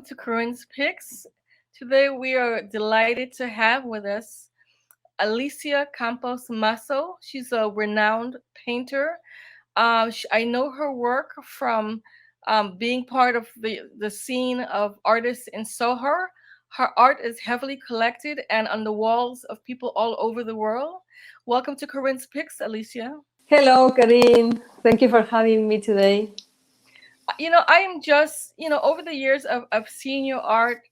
to Corinne's Picks. Today we are delighted to have with us Alicia Campos Masso. She's a renowned painter. I know her work from being part of the scene of artists in Soho. Her art is heavily collected and on the walls of people all over the world. Welcome to Corinne's Picks, Alicia. Hello, Corinne. Thank you for having me today. I am just, over the years of seeing your art,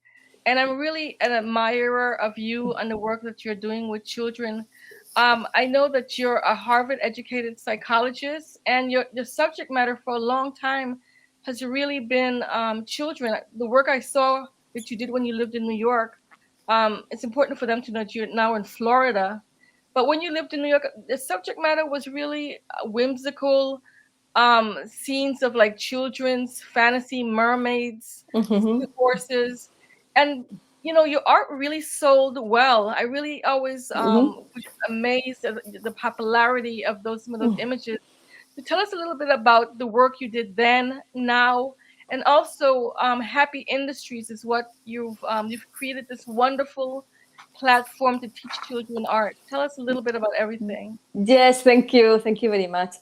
and I'm really an admirer of you and the work that you're doing with children. I know that you're a Harvard educated psychologist, and your subject matter for a long time has really been children. The work I saw that you did when you lived in New York, it's important for them to know that you're now in Florida. But when you lived in New York, the subject matter was really whimsical, scenes of like children's fantasy mermaids, Mm-hmm. horses, and your art really sold well. I really always Mm-hmm. was amazed at the popularity of those some of those images. So tell us a little bit about the work you did then, now, and also Happy Industries is what you've created this wonderful platform to teach children art. Tell us a little bit about everything. Yes, thank you. Thank you very much.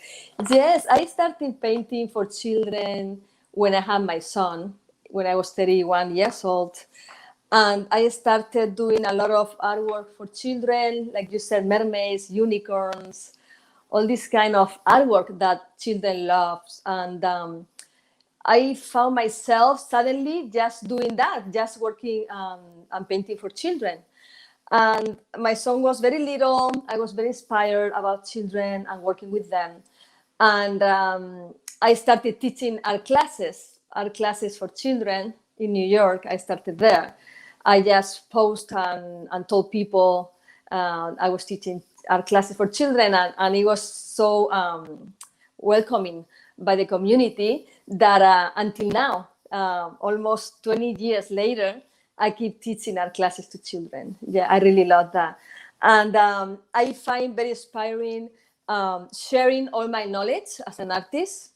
Yes, I started painting for children when I had my son, when I was 31 years old. And I started doing a lot of artwork for children, like you said, mermaids, unicorns, all this kind of artwork that children love. And I found myself suddenly just doing that, just working and painting for children. And my son was very little. I was very inspired about children and working with them. And I started teaching art classes for children in New York. I started there. I just posted and told people I was teaching art classes for children, and it was so welcoming by the community that until now, almost 20 years later, I keep teaching art classes to children. Yeah, I really love that. And I find very inspiring sharing all my knowledge as an artist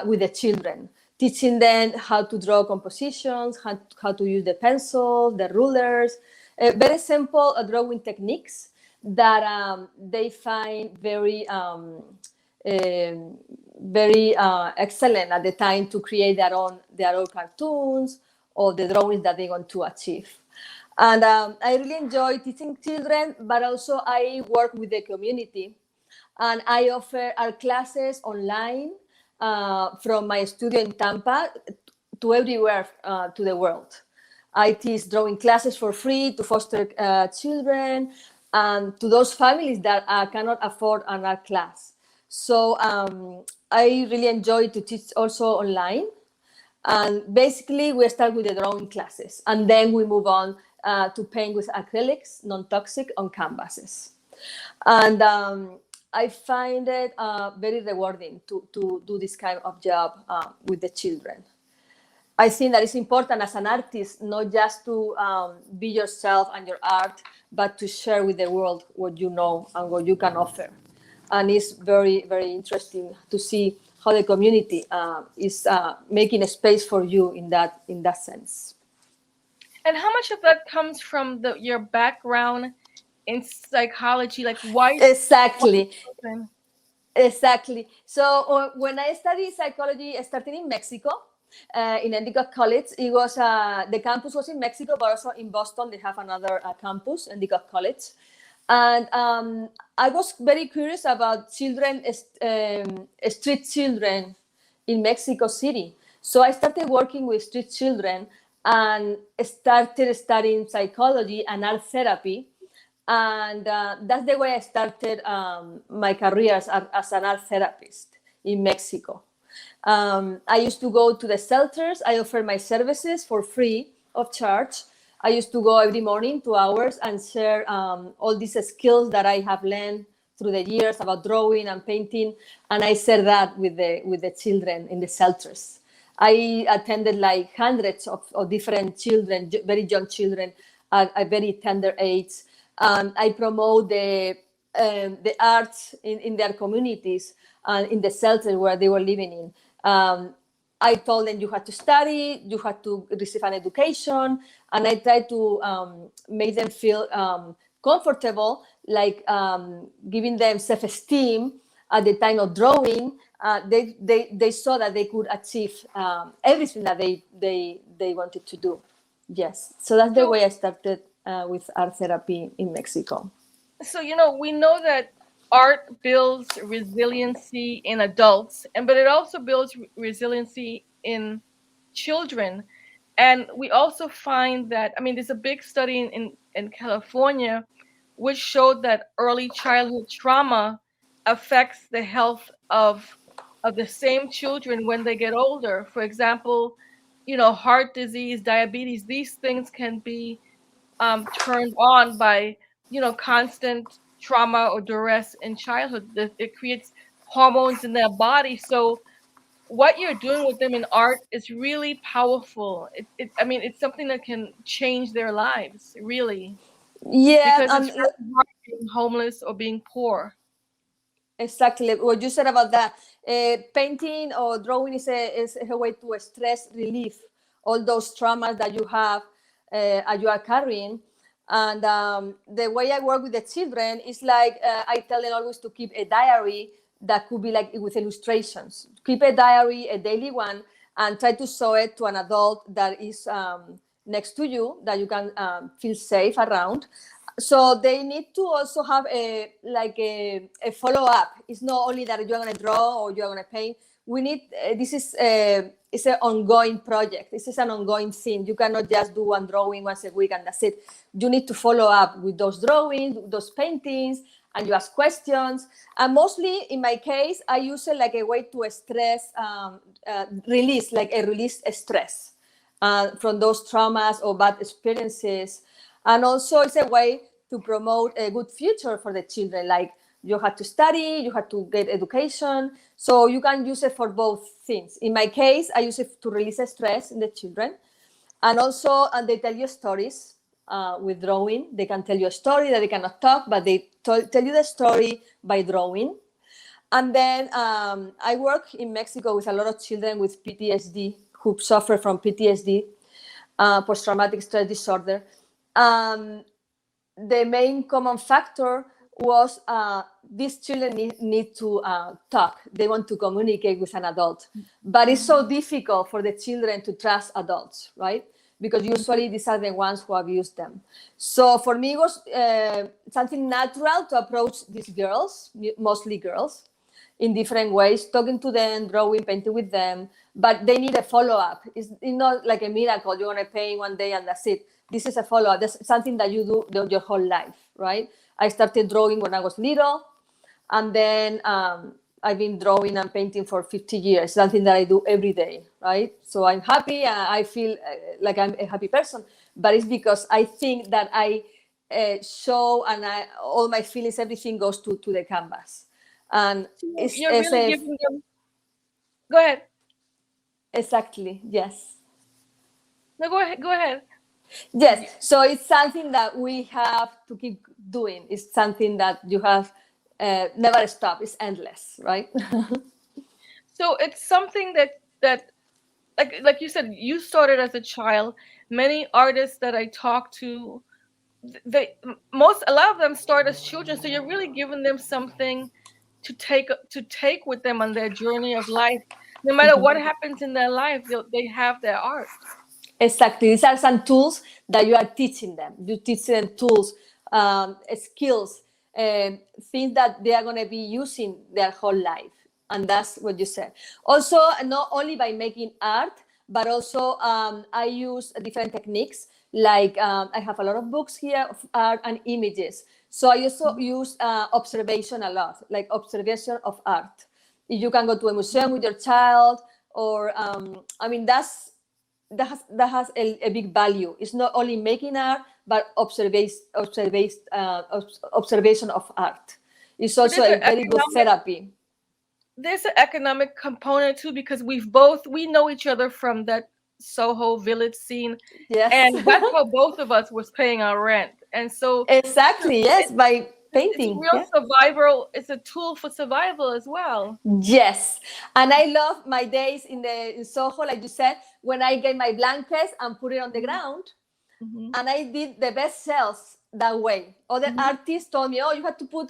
with the children, teaching them how to draw compositions, how to use the pencil, the rulers, very simple drawing techniques that they find very excellent at the time to create their own cartoons or the drawings that they want to achieve. And I really enjoy teaching children, but also I work with the community, and I offer art classes online from my studio in Tampa to everywhere to the world. I teach drawing classes for free to foster children and to those families that cannot afford an art class. So I really enjoy to teach also online. And basically, we start with the drawing classes, and then we move on to paint with acrylics, non-toxic, on canvases. And I find it very rewarding to do this kind of job with the children. I think that it's important as an artist not just to be yourself and your art, but to share with the world what you know and what you can offer. And it's very, very interesting to see how the community is making a space for you in that sense. And how much of that comes from your background in psychology? Like why Exactly. children? Exactly. So when I studied psychology, I started in Mexico, in Endicott College. It was the campus was in Mexico, but also in Boston they have another campus, Endicott College. And I was very curious about street children in Mexico City. So I started working with street children and started studying psychology and art therapy, and that's the way I started my career as an art therapist in Mexico. I used to go to the shelters. I offer my services for free of charge. I used to go every morning 2 hours and share all these skills that I have learned through the years about drawing and painting, and I share that with the children in the shelters. I attended like hundreds of different children, very young children at a very tender age. I promote the arts in their communities and in the shelters where they were living in. I told them you had to study, you had to receive an education, and I tried to make them feel comfortable, like giving them self-esteem at the time of drawing. They saw that they could achieve everything that they wanted to do. Yes, so that's the So, way I started with art therapy in Mexico. so we know that art builds resiliency in adults, and but it also builds resiliency in children. And we also find that, I mean, there's a big study in California which showed that early childhood trauma affects the health of the same children when they get older. For example, heart disease, diabetes, these things can be turned on by constant trauma or duress in childhood. It creates hormones in their body. So what you're doing with them in art is really powerful. I mean, it's something that can change their lives, really, Yeah, because it's very hard being homeless or being poor. exactly what you said about that. Painting or drawing is a way to stress relief all those traumas that you have, you are carrying. And the way I work with the children is like I tell them always to keep a diary that could be like with illustrations. Keep a diary, a daily one, and try to show it to an adult that is next to you, that you can feel safe around. So they need to also have a follow up. It's not only that you're going to draw or you're going to paint. We need this is it's an ongoing project. This is an ongoing thing. You cannot just do one drawing once a week and that's it. You need to follow up with those drawings, those paintings, and you ask questions. And mostly in my case, I use it like a way to stress release, like a release stress from those traumas or bad experiences. And also it's a way to promote a good future for the children. Like you have to study, you have to get education. So you can use it for both things. In my case, I use it to release stress in the children. And also they tell you stories with drawing. They can tell you a story that they cannot talk, but they tell you the story by drawing. And then I work in Mexico with a lot of children with PTSD who suffer from PTSD, post-traumatic stress disorder. The main common factor was these children need to talk. They want to communicate with an adult. But it's so difficult for the children to trust adults, right? Because usually these are the ones who abuse them. So for me, it was something natural to approach these girls, mostly girls, in different ways, talking to them, drawing, painting with them, but they need a follow-up. It's not like a miracle. You're going to paint one day and that's it. This is a follow-up. That's something that you do your whole life, right? I started drawing when I was little, and then I've been drawing and painting for 50 years, something that I do every day, right? So I'm happy. I feel like I'm a happy person, but it's because I think that I show and all my feelings, everything goes to the canvas. And You're really giving them. Go ahead. Exactly, yes. No, go ahead. Go ahead. Yes, so it's something that we have to keep doing. It's something that you have never stop. It's endless, right? So it's something that like you said, you started as a child. Many artists that I talk to, a lot of them start as children. So you're really giving them something to take with them on their journey of life. No matter what happens in their life, they have their art. Exactly. These are some tools that you are teaching them. You teach them tools, skills, things that they are going to be using their whole life. And that's what you said. Also, not only by making art, but also I use different techniques. Like I have a lot of books here of art and images. So I also use observation a lot, like observation of art. If you can go to a museum with your child, or I mean, that has a big value. It's not only making art, but observation of art. It's also a very good therapy. There's an economic component too, because we know each other from that Soho Village scene, Yes. and that's how both of us was paying our rent. And so Exactly, yes. By It's painting. real Yeah. survival. It's a tool for survival as well. Yes, and I love my days in Soho, like you said, when I get my blankets and put it on the ground, Mm-hmm. and I did the best sales that way. Other Mm-hmm. artists told me, "Oh, you had to put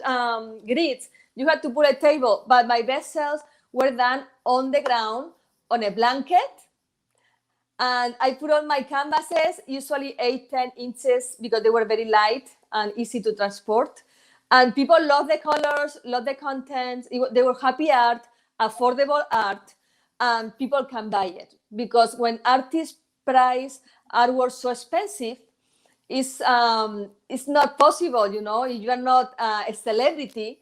grids, you had to put a table," but my best sales were done on the ground on a blanket. And I put on my canvases, usually 8-10 inches, because they were very light and easy to transport. And people love the colors, love the content. They were happy art, affordable art, and people can buy it. Because when artists price artwork so expensive, it's not possible, you know. If you are not a celebrity,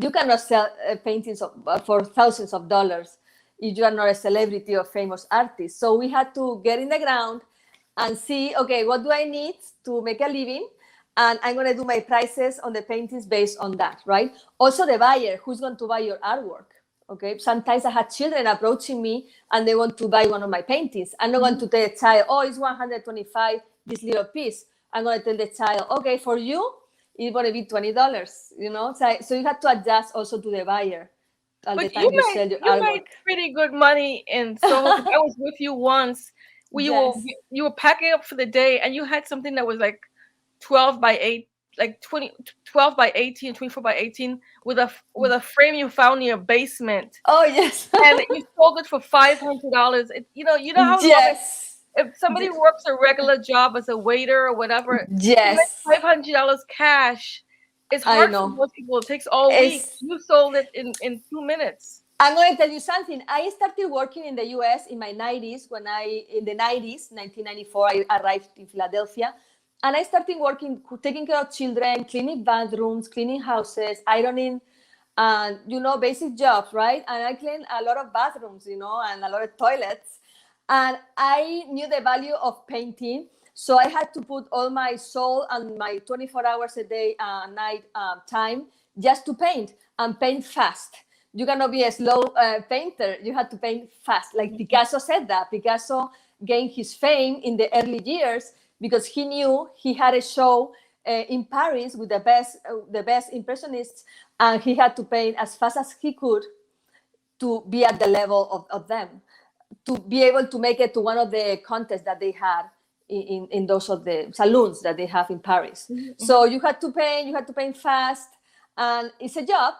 you cannot sell paintings for thousands of dollars if you are not a celebrity or famous artist. So we had to get in the ground and see, okay, what do I need to make a living? And I'm going to do my prices on the paintings based on that, right? Also, the buyer, who's going to buy your artwork? Okay, sometimes I had children approaching me and they want to buy one of my paintings. I'm not going to tell a child, oh, it's 125, this little piece. I'm going to tell the child, okay, for you, it's going to be $20, you know? So you have to adjust also to the buyer at the But time you sell your you made artwork. pretty good money in Soho. 'Cause I was with you once. Yes. You were packing up for the day, and you had something that was like 12 by 8, like 12 by 18, 24 by 18, with a frame you found in your basement, Oh, yes. and you sold it for $500. You know how Yes. if somebody works a regular job as a waiter or whatever, to make Yes. $500 cash, it's I hard for know. most people. It takes all week. It's, You sold it in 2 minutes. I'm going to tell you something. I started working in the US in my 90s. In the 90s, 1994, I arrived in Philadelphia. And I started working, taking care of children, cleaning bathrooms, cleaning houses, ironing, and, basic jobs, right? And I cleaned a lot of bathrooms, and a lot of toilets. And I knew the value of painting. So I had to put all my soul and my 24 hours a day, night time just to paint and paint fast. You cannot be a slow painter. You have to paint fast. Like Picasso said that. Picasso gained his fame in the early years because he knew he had a show in Paris with the best impressionists, and he had to paint as fast as he could to be at the level of them, to be able to make it to one of the contests that they had in those of the saloons that they have in Paris. Mm-hmm. So you had to paint fast, and it's a job.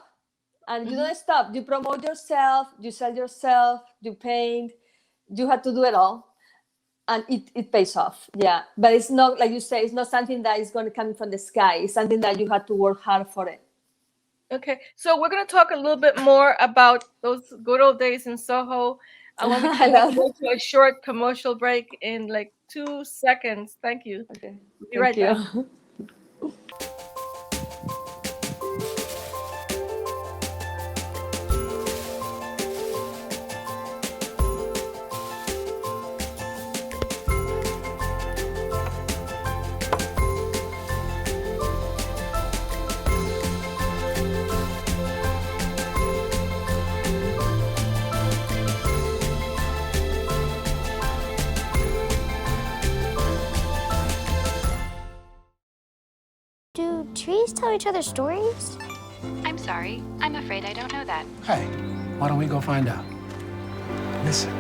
And you don't stop. You promote yourself, you sell yourself, you paint. You have to do it all. And it pays off. Yeah. But it's not, like you say, it's not something that is going to come from the sky. It's something that you have to work hard for it. Okay. So we're going to talk a little bit more about those good old days in Soho. When we come back, go to a short commercial break in like 2 seconds. Thank you. Okay. We'll be right back. Do trees tell each other stories? I'm sorry. I'm afraid I don't know that. Hey, why don't we go find out? Listen.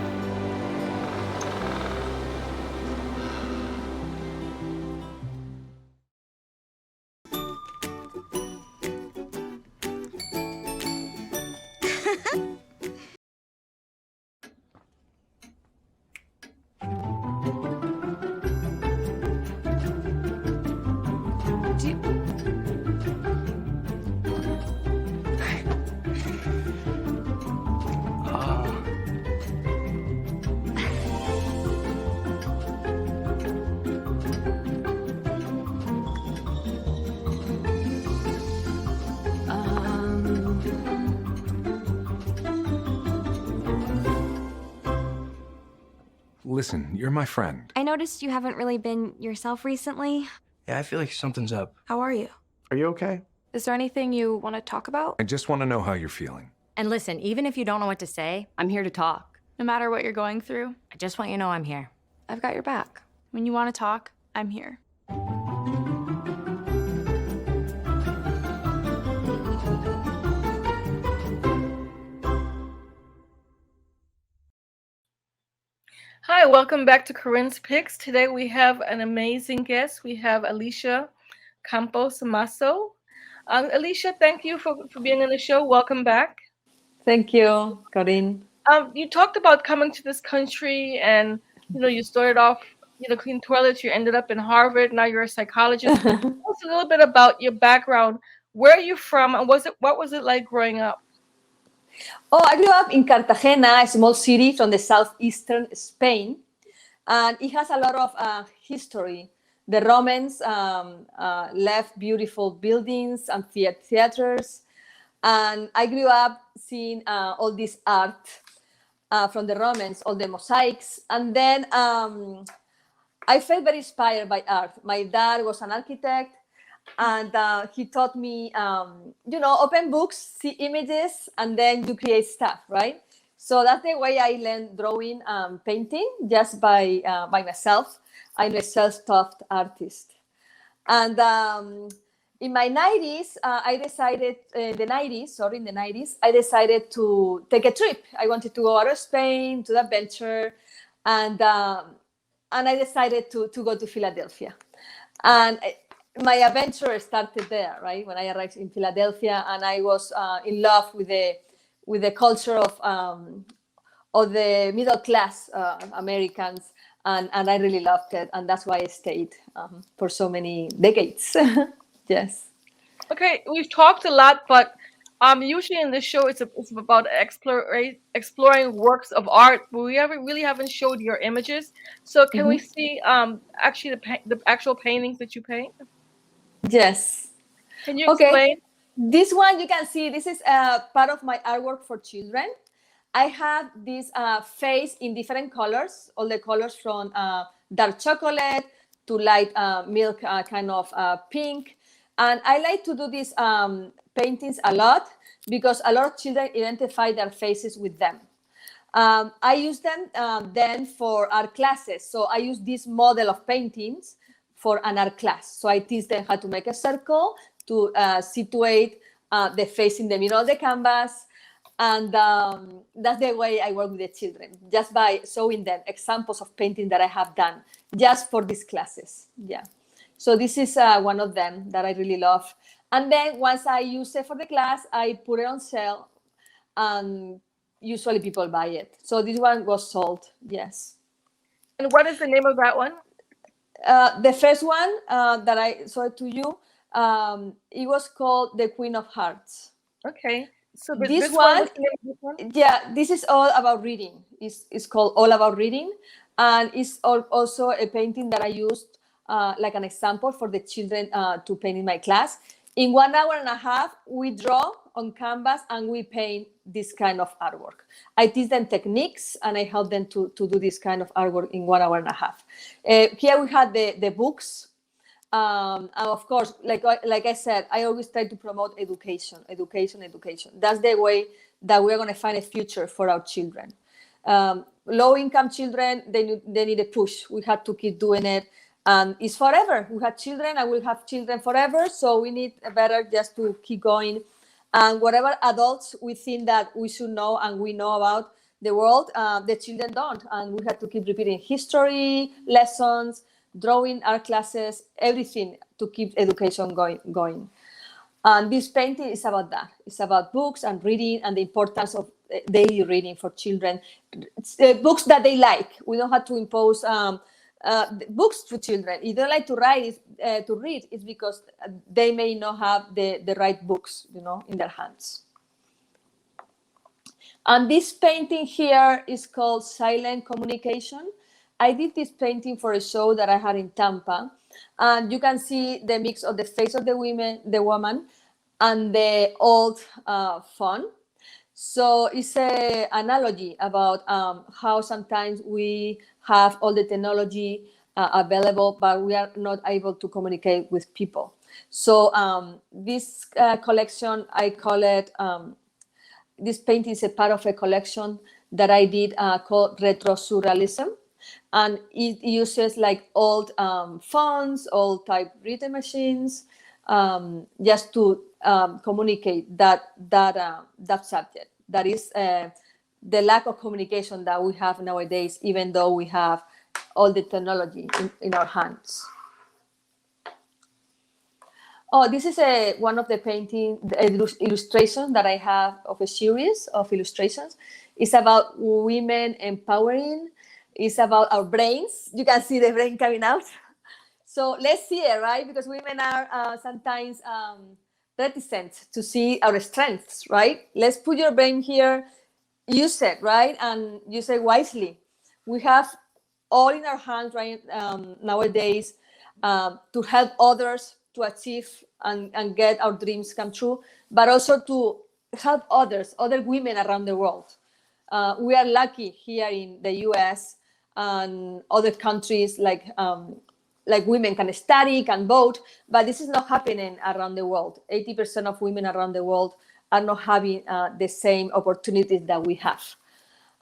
Listen, you're my friend. I noticed you haven't really been yourself recently. Yeah, I feel like something's up. How are you? Are you okay? Is there anything you want to talk about? I just want to know how you're feeling. And listen, even if you don't know what to say, I'm here to talk. No matter what you're going through, I just want you to know I'm here. I've got your back. When you want to talk, I'm here. welcome back to Corinne's Picks. Today we have an amazing guest. We have Alicia Campos Masso. Alicia, thank you for being on the show. Welcome back. Thank you, Corinne. You talked about coming to this country, and you started off, cleaning toilets. You ended up in Harvard. Now you're a psychologist. Tell us a little bit about your background. Where are you from, and what was it like growing up? Oh, I grew up in Cartagena, a small city from the southeastern Spain, and it has a lot of history. The Romans left beautiful buildings and theaters, and I grew up seeing all this art from the Romans, all the mosaics, and then I felt very inspired by art. My dad was an architect, and he taught me, open books, see images, and then you create stuff, right? So that's the way I learned drawing and painting, just by myself. I'm a self-taught artist. And in my 90s, in the 90s, I decided to take a trip. I wanted to go out of Spain, to the adventure, and I decided to go to Philadelphia. And my adventure started there, right? When I arrived in Philadelphia, and I was in love with the culture of the middle class Americans, and I really loved it, and that's why I stayed for so many decades. Yes. Okay, we've talked a lot, but usually in this show it's about exploring works of art, but we haven't showed your images. So can we see actually the actual paintings that you paint? Yes. Can you explain? This one you can see. This is part of my artwork for children. I have this face in different colors, all the colors from dark chocolate to light milk, kind of pink. And I like to do these paintings a lot because a lot of children identify their faces with them. I use them then for art classes. So I use this model of paintings for an art class. So I teach them how to make a circle, to situate the face in the middle of the canvas. And that's the way I work with the children, just by showing them examples of painting that I have done just for these classes. Yeah. So this is one of them that I really love. And then once I use it for the class, I put it on sale, and usually people buy it. So this one was sold, yes. And what is the name of that one? The first one that I showed to you, it was called The Queen of Hearts. Okay. So this one, one, yeah, this is all about reading. It's called All About Reading. And it's also a painting that I used like an example for the children to paint in my class. In 1 hour and a half, we draw on canvas and we paint this kind of artwork. I teach them techniques and I help them to do this kind of artwork in 1 hour and a half. Here we have the books. And of course, like I said, I always try to promote education. That's the way that we're going to find a future for our children. Low-income children, they need a push. We have to keep doing it. And it's forever. We have children and we'll have children forever. So we need better just to keep going. And whatever adults we think that we should know and we know about the world, the children don't. And we have to keep repeating history, lessons, drawing, art classes, everything to keep education going. And this painting is about that. It's about books and reading and the importance of daily reading for children. Books that they like. We don't have to impose books to children. If they like to read, it's because they may not have the right books, in their hands. And this painting here is called Silent Communication. I did this painting for a show that I had in Tampa, and you can see the mix of the face of the woman, and the old font. So it's an analogy about how sometimes we have all the technology available, but we are not able to communicate with people. So this collection, I call it, this painting is a part of a collection that I did called Retro Surrealism. And it uses like old fonts, old typewritten machines, just to communicate that subject. That is the lack of communication that we have nowadays, even though we have all the technology in our hands. Oh, this is one of the illustrations that I have of a series of illustrations. It's about women empowering. It's about our brains. You can see the brain coming out. So let's see it, right? Because women are sometimes reticent to see our strengths, right? Let's put your brain here, use it, right? And use it wisely. We have all in our hands, right, nowadays to help others to achieve and get our dreams come true, but also to help others, other women around the world. We are lucky here in the US and other countries like women can study, can vote, but this is not happening around the world. 80% of women around the world are not having the same opportunities that we have.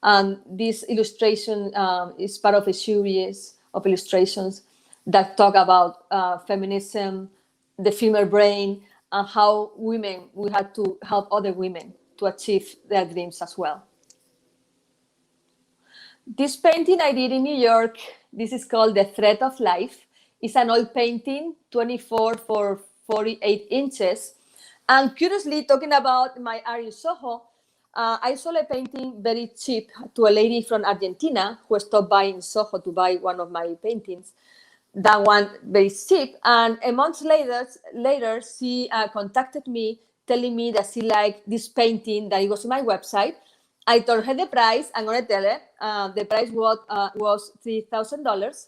And this illustration is part of a series of illustrations that talk about feminism, the female brain, and how women, we had to help other women to achieve their dreams as well. This painting I did in New York, this is called The Thread of Life. It's an oil painting, 24 for 48 inches. And curiously, talking about my art in Soho, I sold a painting very cheap to a lady from Argentina who stopped by in Soho to buy one of my paintings. That one very cheap. And a month later she contacted me telling me that she liked this painting, that it was on my website. I told her the price. I'm going to tell her. The price was $3,000.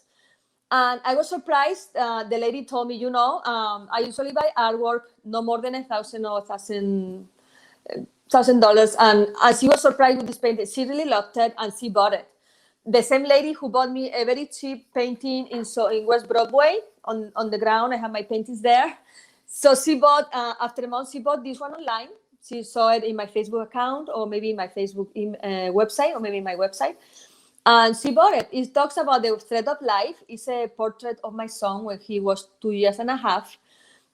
And I was surprised. The lady told me, I usually buy artwork no more than $1,000 or $1,000. And she was surprised with this painting. She really loved it and she bought it. The same lady who bought me a very cheap painting in West Broadway on the ground. I have my paintings there. So she bought, after a month, she bought this one online. She saw it in my Facebook account or maybe in my Facebook website or maybe in my website. And she bought it. It talks about the thread of life. It's a portrait of my son when he was 2 years and a half.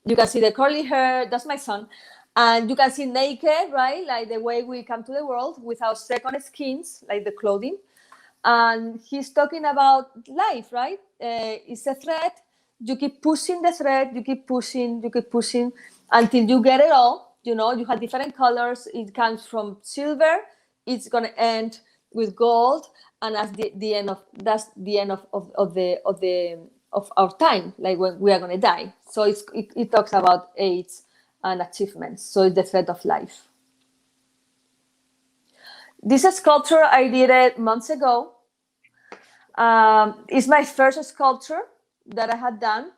You can see the curly hair. That's my son. And you can see naked, right? Like the way we come to the world without second skins, like the clothing. And he's talking about life, right? It's a thread. You keep pushing the thread. You keep pushing until you get it all. You have different colors. It comes from silver. It's going to end with gold. And that's the end of our time, like when we are going to die. So it talks about age and achievements. So it's the thread of life. This sculpture, I did it months ago. It's my first sculpture that I had done.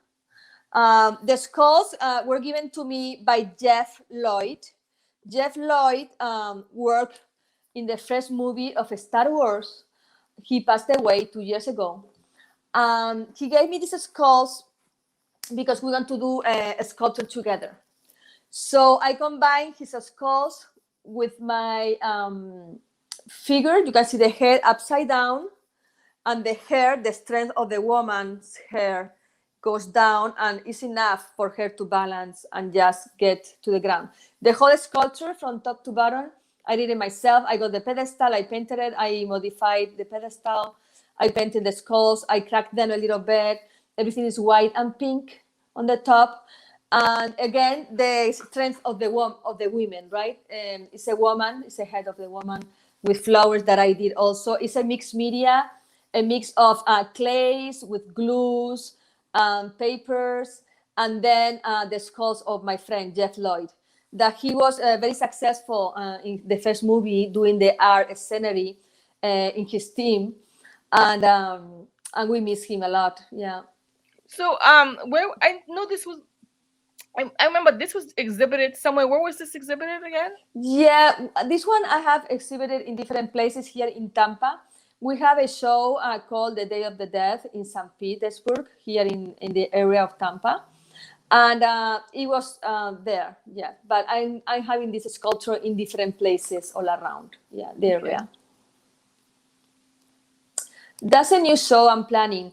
The skulls were given to me by Jeff Lloyd. Jeff Lloyd worked in the first movie of Star Wars. He passed away 2 years ago. He gave me these skulls because we want to do a sculpture together. So I combined his skulls with my figure. You can see the head upside down, and the hair, the strength of the woman's hair goes down, and it's enough for her to balance and just get to the ground. The whole sculpture from top to bottom, I did it myself. I got the pedestal, I painted it, I modified the pedestal, I painted the skulls, I cracked them a little bit. Everything is white and pink on the top. And again, the strength of the women, right? It's a woman, it's a head of the woman with flowers that I did also. It's a mixed media, a mix of clays with glues, papers, and then the skulls of my friend, Jeff Lloyd. That he was very successful in the first movie doing the art scenery in his team. And we miss him a lot, yeah. So where I know this was, I remember this was exhibited somewhere. Where was this exhibited again? Yeah, this one I have exhibited in different places here in Tampa. We have a show called The Day of the Dead in St. Petersburg, here in the area of Tampa. And it was there, yeah. But I'm having this sculpture in different places all around, yeah, the area. That's a new show I'm planning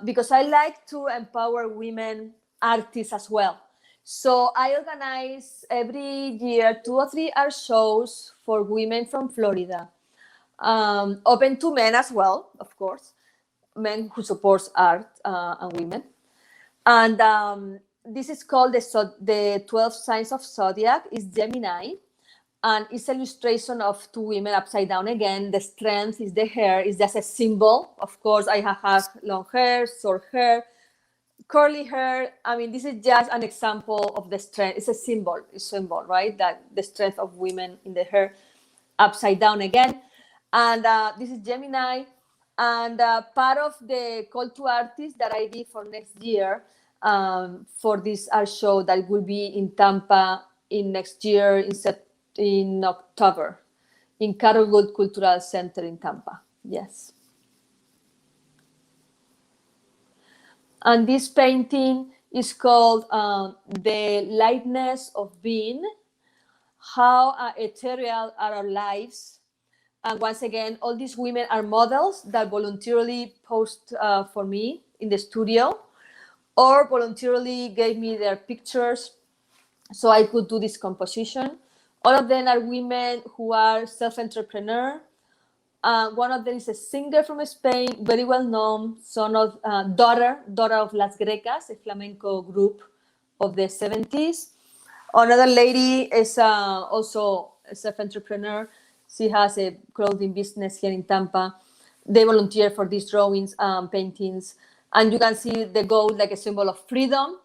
because I like to empower women artists as well. So I organize every year 2 or 3 art shows for women from Florida, open to men as well, of course. men who supports art and women. And this is called the 12 Signs of Zodiac. It's Gemini. And it's an illustration of two women upside down again. The strength is the hair. It's just a symbol. Of course, I have long hair, short hair, curly hair. I mean, this is just an example of the strength. It's a symbol, right? That the strength of women in the hair upside down again. And this is Gemini. And part of the call to artists that I did for next year for this art show that will be in Tampa in next year in October, in Carolwood Cultural Center in Tampa. Yes. And this painting is called The Lightness of Being, How Ethereal Are Our Lives. And once again, all these women are models that voluntarily posed for me in the studio or voluntarily gave me their pictures so I could do this composition. All of them are women who are self-entrepreneur. One of them is a singer from Spain, very well known, daughter of Las Grecas, a flamenco group of the 70s. Another lady is also a self-entrepreneur. She has a clothing business here in Tampa. They volunteer for these drawings, paintings. And you can see the gold like a symbol of freedom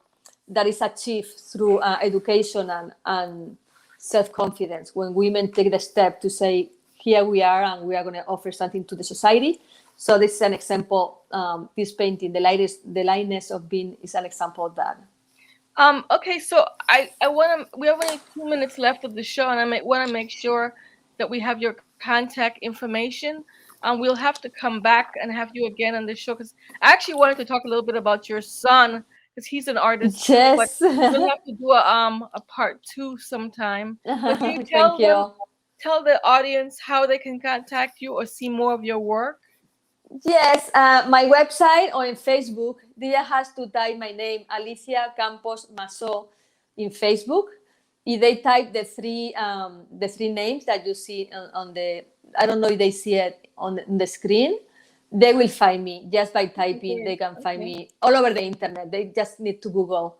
that is achieved through education and self-confidence. When women take the step to say, here we are and we are going to offer something to the society. So this is an example. This painting, the lightness of being, is an example of that. Okay, so I want to. We have only 2 minutes left of the show, and I want to make sure that we have your contact information. We'll have to come back and have you again on the show because I actually wanted to talk a little bit about your son because he's an artist too. But Yes. we'll have to do a part 2 sometime. But can you tell Thank you. tell the audience how they can contact you or see more of your work? Yes, my website or in Facebook, they has to type my name, Alicia Campos Masso, in Facebook. If they type the three names that you see on the, I don't know if they see it on the screen, they will find me just by typing. They can find me all over the internet. They just need to Google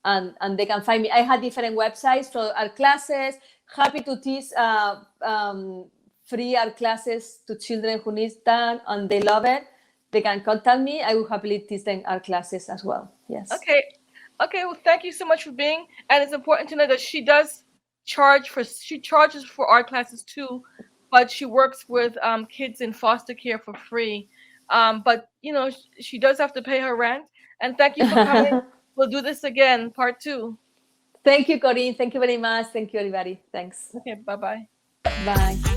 and they can find me. I have different websites for art classes. Happy to teach free art classes to children who need that and they love it. They can contact me. I will happily teach them art classes as well. Yes. Okay, well, thank you so much for being. And it's important to know that she charges for art classes too, but she works with kids in foster care for free. But you know, she does have to pay her rent. And thank you for coming. We'll do this again, part 2. Thank you, Corinne. Thank you very much. Thank you, everybody. Thanks. Okay, bye-bye. Bye.